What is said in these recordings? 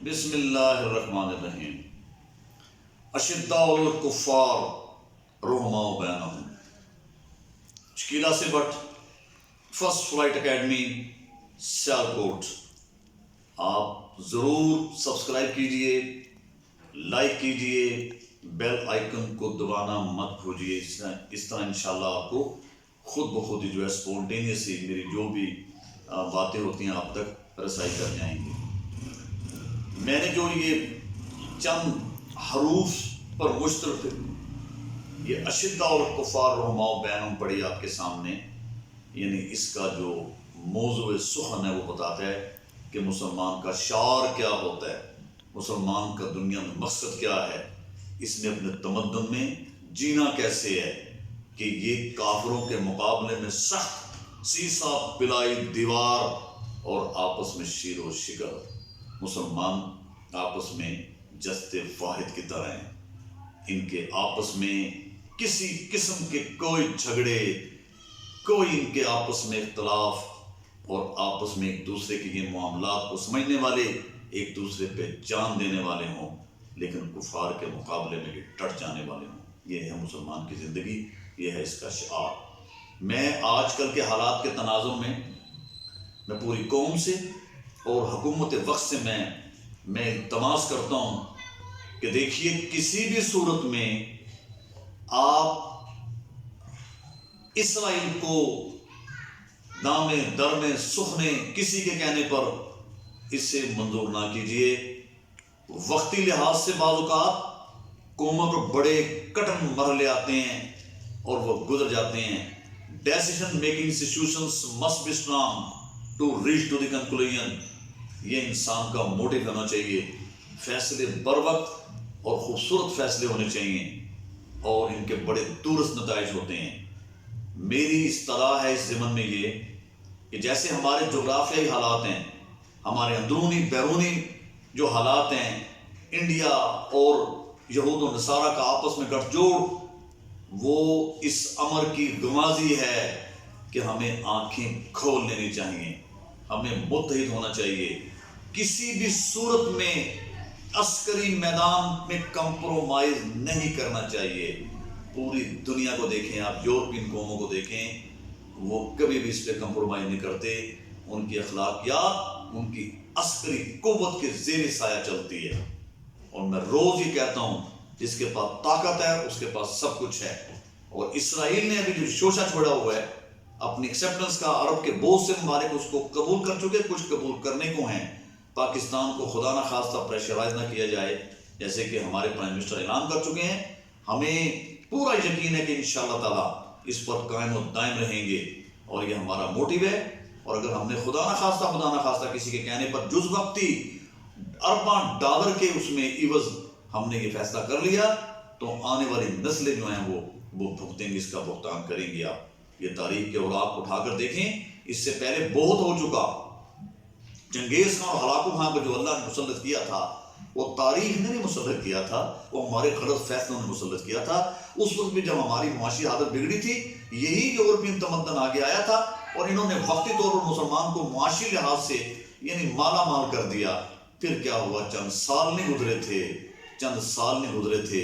بسم اللہ الرحمن الرحیم اشداء الکفار رحماء بینہم شکیلا سے but first flight academy Sialkot. آپ ضرور سبسکرائب کیجئے، لائک کیجئے، بیل آئیکن کو دبانا مت بھولیے۔ اس طرح انشاءاللہ آپ کو خود بخود جو ہے سپونٹینیسلی میری جو بھی باتیں ہوتی ہیں آپ تک رسائی کر جائیں گی۔ میں نے جو یہ چند حروف پر مشتمل یہ اشداء الکفار رحماء بینہم پڑھی آپ کے سامنے، یعنی اس کا جو موضوع سخن ہے وہ بتاتا ہے کہ مسلمان کا شعار کیا ہوتا ہے، مسلمان کا دنیا میں مقصد کیا ہے، اس نے اپنے تمدن میں جینا کیسے ہے کہ یہ کافروں کے مقابلے میں سخت سیسا پلائی دیوار اور آپس میں شیر و شکر۔ مسلمان آپس میں جست واحد کی طرح ہیں، ان کے آپس میں کسی قسم کے کوئی جھگڑے، کوئی ان کے آپس میں اختلاف اور آپس میں ایک دوسرے کے یہ معاملات کو سمجھنے والے، ایک دوسرے پہ جان دینے والے ہوں، لیکن کفار کے مقابلے میں یہ ڈٹ جانے والے ہوں۔ یہ ہے مسلمان کی زندگی، یہ ہے اس کا شعار۔ میں آج کل کے حالات کے تناظر میں پوری قوم سے اور حکومت وقت سے میں التماس کرتا ہوں کہ دیکھیے کسی بھی صورت میں آپ اسرائیل کو دامے درمے سخنے کسی کے کہنے پر اسے منظور نہ کیجیے۔ وقتی لحاظ سے بعض اوقات قوموں پر بڑے کٹن مرحلے آتے ہیں اور وہ گزر جاتے ہیں۔ Decision making institutions must be strong to reach to the conclusion. یہ انسان کا موٹو ہونا چاہیے، فیصلے بر وقت اور خوبصورت فیصلے ہونے چاہیے اور ان کے بڑے دورس نتائج ہوتے ہیں۔ میری اصطلاح ہے اس ضمن میں یہ کہ جیسے ہمارے جغرافیائی حالات ہیں، ہمارے اندرونی بیرونی جو حالات ہیں، انڈیا اور یہود و نصارہ کا آپس میں گٹھ جوڑ، وہ اس امر کی گوازی ہے کہ ہمیں آنکھیں کھول لینی چاہیے، ہمیں متحد ہونا چاہیے۔ کسی بھی صورت میں عسکری میدان میں کمپرومائز نہیں کرنا چاہیے۔ پوری دنیا کو دیکھیں، آپ یورپین قوموں کو دیکھیں، وہ کبھی بھی اس پہ کمپرومائز نہیں کرتے۔ ان کی اخلاقیات ان کی عسکری قوت کے زیر سایہ چلتی ہے، اور میں روز یہ کہتا ہوں جس کے پاس طاقت ہے اس کے پاس سب کچھ ہے۔ اور اسرائیل نے ابھی جو شوشہ چھوڑا ہوا ہے اپنی ایکسیپٹنس کا، عرب کے بہت سے ممالک اس کو قبول کر چکے، کچھ قبول کرنے کو ہیں۔ پاکستان کو خدا نہ خواستہ پریشرائز نہ کیا جائے، جیسے کہ ہمارے پرائم منسٹر اعلان کر چکے ہیں۔ ہمیں پورا یقین ہے کہ انشاءاللہ تعالیٰ اس پر قائم و دائم رہیں گے، اور یہ ہمارا موٹیو ہے۔ اور اگر ہم نے خدا نہ خواستہ کسی کے کہنے پر جز وقتی ارباں ڈالر کے اس میں عوض ہم نے یہ فیصلہ کر لیا، تو آنے والی نسلیں جو ہیں وہ بھگتیں گی، اس کا بھگتان کریں گی۔ آپ یہ تاریخ کے اوراق اٹھا کر دیکھیں، اس سے پہلے بہت ہو چکا۔ چنگیز خان اور ہلاکو خان کو جو اللہ نے مسلط کیا تھا، وہ تاریخ نے نہیں مسلط کیا تھا، وہ ہمارے غلط فیصلوں نے مسلط کیا تھا۔ اس وقت بھی جب ہماری معاشی حالت بگڑی تھی، یہی یورپین تمدن آگے آیا تھا، اور انہوں نے وقتی طور پر مسلمان کو معاشی لحاظ سے یعنی مالا مال کر دیا۔ پھر کیا ہوا؟ چند سال نہیں گزرے تھے،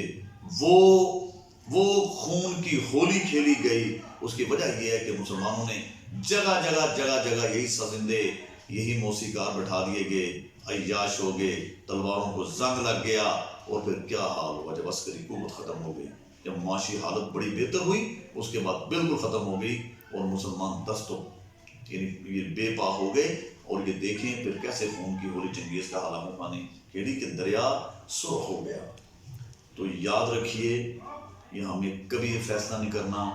وہ خون کی ہولی کھیلی گئی۔ اس کی وجہ یہ ہے کہ مسلمانوں نے جگہ جگہ یہی سازندے، یہی موسیقار بٹھا دیے گئے، عیاش ہو گئے، تلواروں کو زنگ لگ گیا، اور پھر کیا حال ہوا جب عسکری قوت ختم ہو گئی، جب معاشی حالت بڑی بہتر ہوئی، اس کے بعد بالکل ختم ہو گئی، اور مسلمان یعنی یہ بے پا ہو گئے۔ اور یہ دیکھیں پھر کیسے خون کی ہولی چنگیز کا ہلاکو خان نے کھیلی کہ دریا سرخ ہو گیا۔ تو یاد رکھیے، یہ ہمیں کبھی یہ فیصلہ نہیں کرنا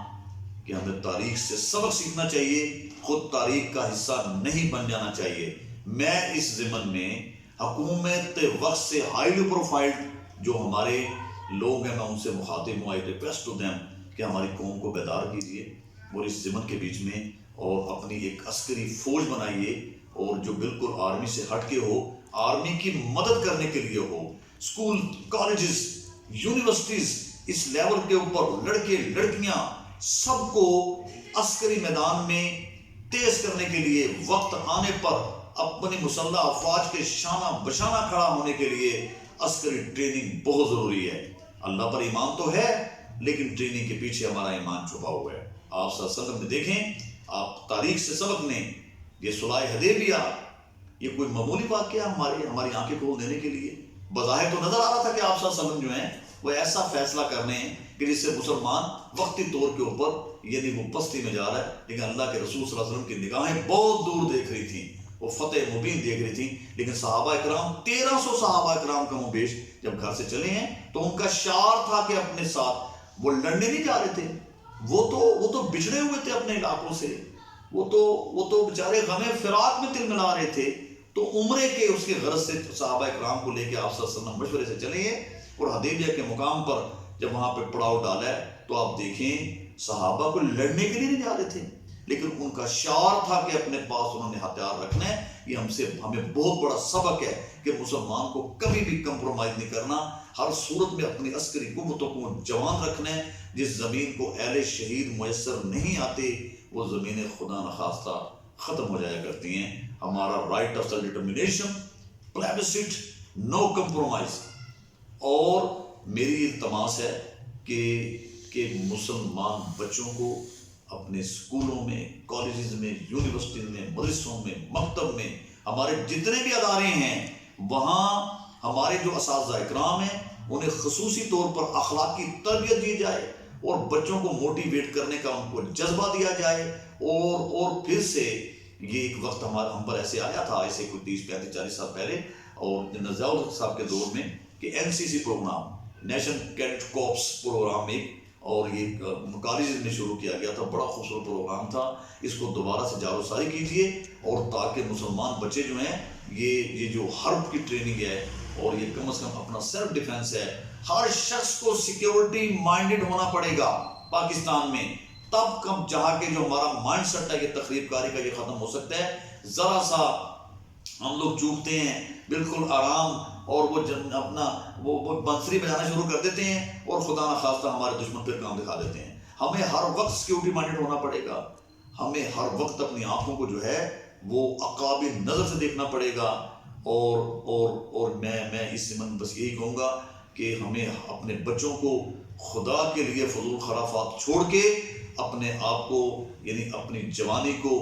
کہ ہمیں تاریخ سے سبق سیکھنا چاہیے، خود تاریخ کا حصہ نہیں بن جانا چاہیے۔ میں اس ضمن میں حکومت وقت سے ہائیلی پروفائلڈ جو ہمارے لوگ ہیں، میں ان سے مخاطب ہوں، آئی ریکویسٹ ٹو دیم کہ ہماری قوم کو بیدار کیجیے، اور اس ضمن کے بیچ میں اور اپنی ایک عسکری فوج بنائیے، اور جو بالکل آرمی سے ہٹ کے ہو، آرمی کی مدد کرنے کے لیے ہو۔ اسکول، کالجز، یونیورسٹیز، اس لیول کے اوپر لڑکے لڑکیاں سب کو عسکری میدان میں تیز کرنے کے لیے وقت آنے پر اپنی مسلح افواج کے شانہ بشانہ کھڑا ہونے کے لیے عسکری ٹریننگ بہت ضروری ہے۔ اللہ پر ایمان تو ہے لیکن ٹریننگ کے پیچھے ہمارا ایمان چھپا ہوا ہے۔ آپ صلی اللہ علیہ وسلم میں دیکھیں، آپ تاریخ سے سبق لیں، یہ صلح حدیبیہ یہ کوئی معمولی واقعہ ہماری آنکھیں کھول دینے کے لیے؟ بظاہر تو نظر آ رہا تھا کہ آپ صلی اللہ علیہ وسلم جو ہیں وہ ایسا فیصلہ کرنے ہیں کہ جس سے مسلمان وقتی طور کے اوپر یعنی وہ پستی میں جا رہا ہے، لیکن اللہ کے رسول صلی اللہ علیہ وسلم کی نگاہیں بہت دور دیکھ رہی تھیں، وہ فتح مبین دیکھ رہی تھیں۔ لیکن صحابہ اکرام 1300 صحابہ اکرام کم و بیش جب گھر سے چلے ہیں تو ان کا شعار تھا کہ اپنے ساتھ وہ لڑنے نہیں جا رہے تھے، وہ تو بچھڑے ہوئے تھے اپنے علاقوں سے، وہ تو بیچارے غم فراق میں تل ملا رہے تھے۔ تو عمرے کے اس کے غرض سے صحابہ اکرام کو لے کے آپ صلی اللہ علیہ وسلم مشورے سے چلے ہیں اور حدیبیہ کے مقام پر جب وہاں پہ پڑاؤ ڈالا ہے تو آپ دیکھیں صحابہ کو لڑنے کے لیے نہیں جا رہے تھے، لیکن ان کا شعار تھا کہ اپنے پاس انہوں نے ہتھیار رکھنا ہے۔ یہ ہمیں بہت بڑا سبق ہے کہ مسلمان کو کبھی بھی کمپرومائز نہیں کرنا، ہر صورت میں اپنی عسکری قوتوں کو جوان رکھنا ہے۔ جس زمین کو اہل شہید میسر نہیں آتے وہ زمینیں خدا نخواستہ ختم ہو جایا کرتی ہیں۔ ہمارا right of self determination, plebiscite, no compromise. اور میری التماس ہے کہ مسلمان بچوں کو اپنے اسکولوں میں، کالجز میں، یونیورسٹیز میں، مدرسوں میں، مکتب میں، ہمارے جتنے بھی ادارے ہیں وہاں ہمارے جو اساتذہ اکرام ہیں انہیں خصوصی طور پر اخلاقی تربیت دی جائے اور بچوں کو موٹیویٹ کرنے کا ان کو جذبہ دیا جائے۔ اور پھر سے یہ ایک وقت ہم پر ایسے آیا تھا، ایسے کوئی 30 35 40 سال پہلے، اور نزاؤ صاحب کے دور میں کہ NCC program, national cadet corps program میں، اور یہ کالجز میں شروع کیا گیا تھا، بڑا خوبصورت پروگرام تھا۔ اس کو دوبارہ سے جار و ساری کیجیے اور تاکہ مسلمان بچے جو ہیں یہ جو حرب کی ٹریننگ ہے اور یہ کم از کم اپنا سیلف ڈیفenس ہے، ہر شخص کو سیکیورٹی مائنڈڈ ہونا پڑے گا پاکستان میں، تب کم جہاں کے جو ہمارا مائنڈ سیٹ ہے یہ تخریب کاری کا یہ ختم ہو سکتا ہے۔ ذرا سا ہم لوگ چوکتے ہیں بالکل آرام اور وہ اپنا وہ بنسری بجانا شروع کر دیتے ہیں اور خدا نخواستہ ہمارے دشمن پھر کام دکھا دیتے ہیں۔ ہمیں ہر وقت سیکیورٹی مائنڈڈ ہونا پڑے گا، ہمیں ہر وقت اپنی آنکھوں کو جو ہے وہ عقاب نظر سے دیکھنا پڑے گا۔ اور میں اس سے بس یہی کہوں گا کہ ہمیں اپنے بچوں کو خدا کے لیے فضول خرافات چھوڑ کے اپنے آپ کو یعنی اپنی جوانی کو،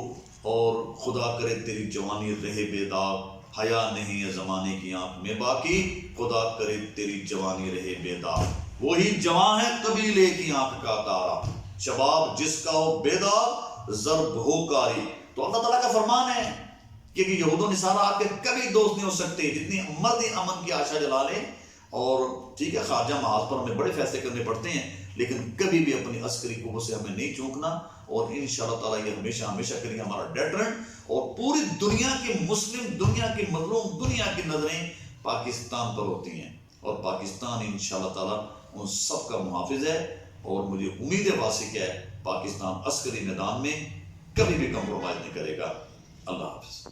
اور خدا کرے تیری جوانی رہے بے داغ، حیا نہیں ہے زمانے کی آنکھ میں باقی، خدا کرے تیری جوانی رہے بے داغ، وہی جوان ہے قبیلے کی آنکھ کا تارا، شباب جس کا ہو بے داغ ضرب ہو کاری۔ تو اللہ تعالیٰ کا فرمان ہے کہ یہود و نصارہ آپ کے کبھی دوست نہیں ہو سکتے، جتنی مرضی امن کی آشا جلا لیں۔ اور ٹھیک ہے خارجہ محاذ پر ہمیں بڑے فیصلے کرنے پڑتے ہیں لیکن کبھی بھی اپنی عسکری قوت سے ہمیں نہیں چونکنا، اور انشاءاللہ تعالیٰ یہ ہمیشہ کے لیے ہمارا ڈیٹرنٹ، اور پوری دنیا کی مسلم دنیا کی مظلوم دنیا کی نظریں پاکستان پر ہوتی ہیں، اور پاکستان انشاءاللہ تعالیٰ ان سب کا محافظ ہے۔ اور مجھے امید واسع ہے پاکستان عسکری میدان میں کبھی بھی کمپرومائز نہیں کرے گا۔ اللہ حافظ۔